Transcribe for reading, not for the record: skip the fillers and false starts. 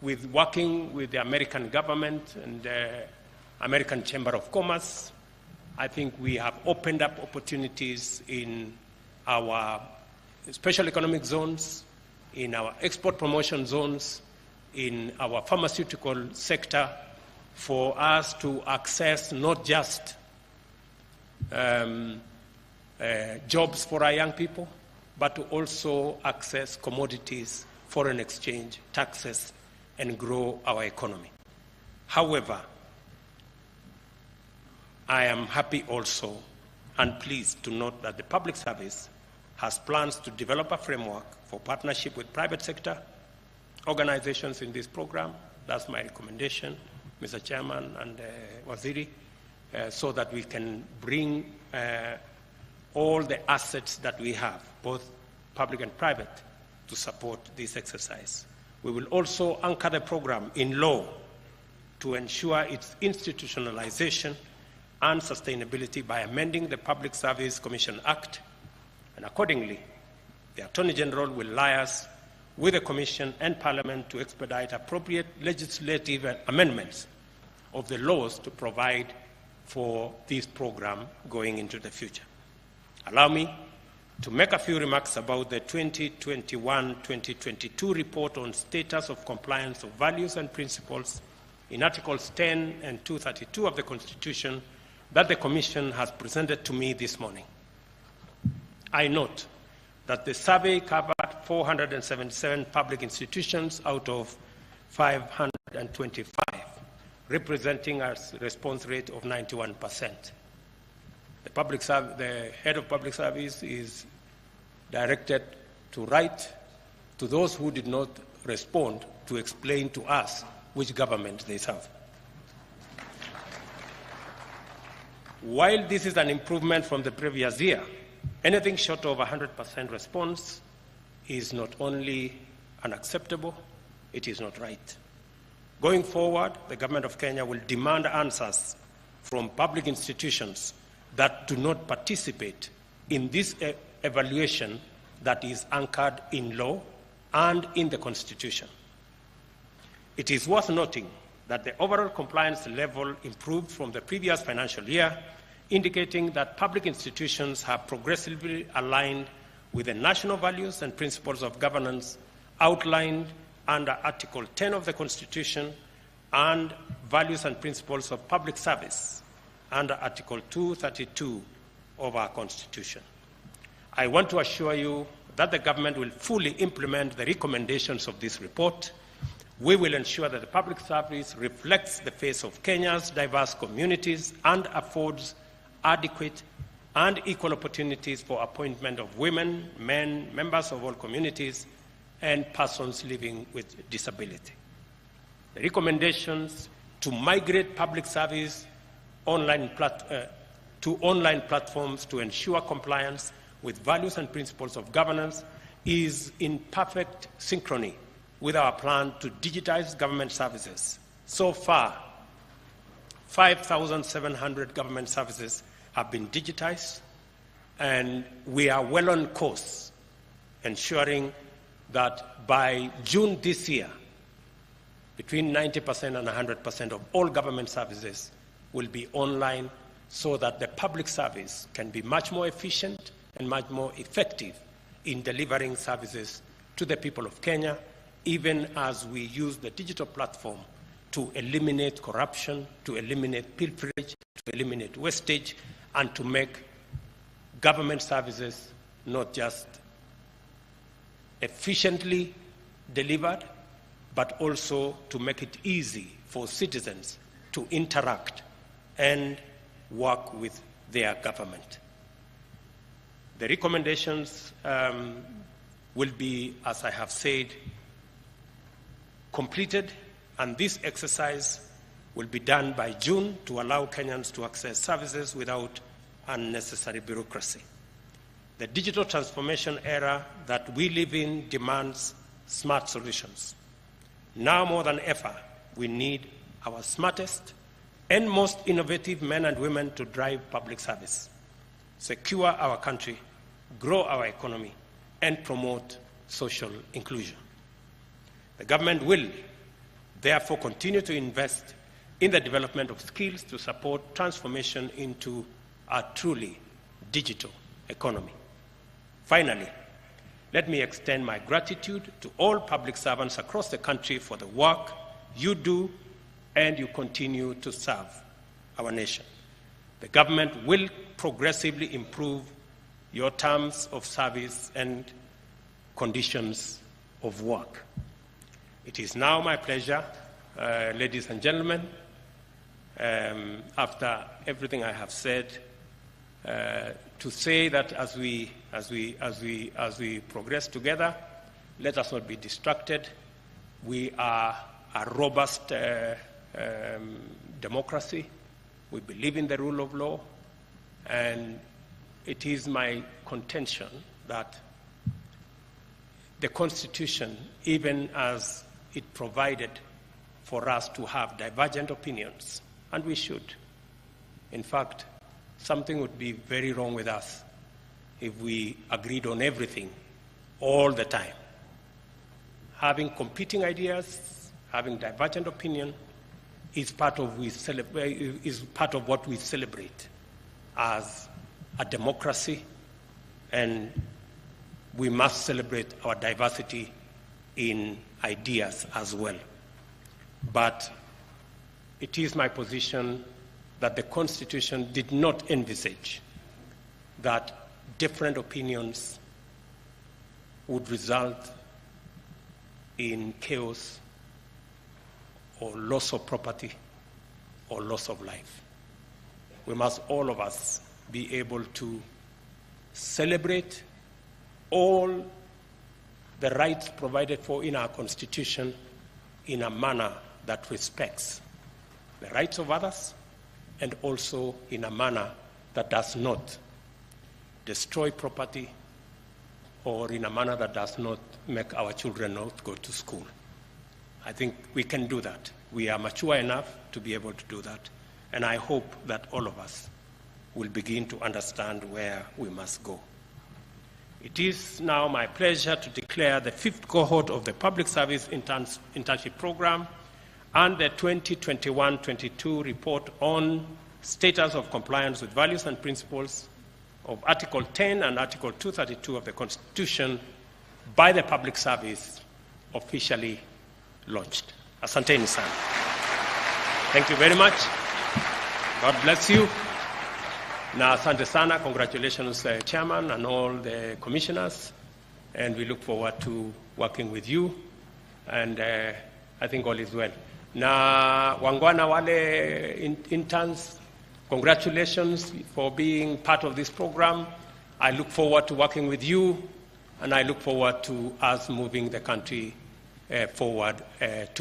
with working with the American government and the American Chamber of Commerce, I think we have opened up opportunities in our special economic zones, in our export promotion zones, in our pharmaceutical sector, for us to access not just jobs for our young people, but to also access commodities, foreign exchange, taxes, and grow our economy. However, I am happy also and pleased to note that the public service has plans to develop a framework for partnership with private sector organizations in this program. That's my recommendation, Mr. Chairman and Waziri, so that we can bring all the assets that we have, both public and private, to support this exercise. We will also anchor the program in law to ensure its institutionalization and sustainability by amending the Public Service Commission Act, and accordingly, the Attorney General will liaise with the Commission and Parliament to expedite appropriate legislative amendments of the laws to provide for this program going into the future. Allow me to make a few remarks about the 2021-2022 report on status of compliance of values and principles in Articles 10 and 232 of the Constitution that the Commission has presented to me this morning. I note that the survey covered 477 public institutions out of 525, representing a response rate of 91%. The head of public service is directed to write to those who did not respond to explain to us which government they serve. While this is an improvement from the previous year, anything short of 100% response is not only unacceptable, it is not right. Going forward, the government of Kenya will demand answers from public institutions that do not participate in this evaluation that is anchored in law and in the Constitution. It is worth noting that the overall compliance level improved from the previous financial year, indicating that public institutions have progressively aligned with the national values and principles of governance outlined under Article 10 of the Constitution and values and principles of public service under Article 232 of our Constitution. I want to assure you that the government will fully implement the recommendations of this report. We will ensure that the public service reflects the face of Kenya's diverse communities and affords adequate and equal opportunities for appointment of women, men, members of all communities, and persons living with disability. The recommendations to migrate public service to online platforms to ensure compliance with values and principles of governance is in perfect synchrony with our plan to digitize government services. So far, 5,700 government services have been digitized, and we are well on course, ensuring that by June this year, between 90% and 100% of all government services will be online, so that the public service can be much more efficient and much more effective in delivering services to the people of Kenya, even as we use the digital platform to eliminate corruption, to eliminate pilferage, to eliminate wastage, and to make government services not just efficiently delivered, but also to make it easy for citizens to interact and work with their government. The recommendations will be, as I have said, completed, and this exercise will be done by June to allow Kenyans to access services without unnecessary bureaucracy. The digital transformation era that we live in demands smart solutions. Now more than ever, we need our smartest and most innovative men and women to drive public service, secure our country, grow our economy, and promote social inclusion. The government will therefore continue to invest in the development of skills to support transformation into a truly digital economy. Finally, let me extend my gratitude to all public servants across the country for the work you do and you continue to serve our nation. The government will progressively improve your terms of service and conditions of work. It is now my pleasure, ladies and gentlemen, after everything I have said, to say that as we progress together, let us not be distracted. We are a robust democracy. We believe in the rule of law, and it is my contention that the Constitution, even as it provided for us to have divergent opinions, and we should. In fact, something would be very wrong with us if we agreed on everything all the time. Having competing ideas, having divergent opinion is part of what we celebrate as a democracy, and we must celebrate our diversity in ideas as well. But it is my position that the Constitution did not envisage that different opinions would result in chaos or loss of property or loss of life. We must, all of us, be able to celebrate all the rights provided for in our Constitution in a manner that respects the rights of others, and also in a manner that does not destroy property or in a manner that does not make our children not go to school. I think we can do that. We are mature enough to be able to do that, and I hope that all of us will begin to understand where we must go. It is now my pleasure to declare the 5th cohort of the Public Service Internship Program and the 2021-22 report on status of compliance with values and principles of Article 10 and Article 232 of the Constitution by the Public Service officially launched. Asanteni sana. Thank you very much. God bless you. Na asante sana. Congratulations, Chairman and all the commissioners. And we look forward to working with you. And I think all is well. Na wangwana wale interns, congratulations for being part of this program. I look forward to working with you, and I look forward to us moving the country forward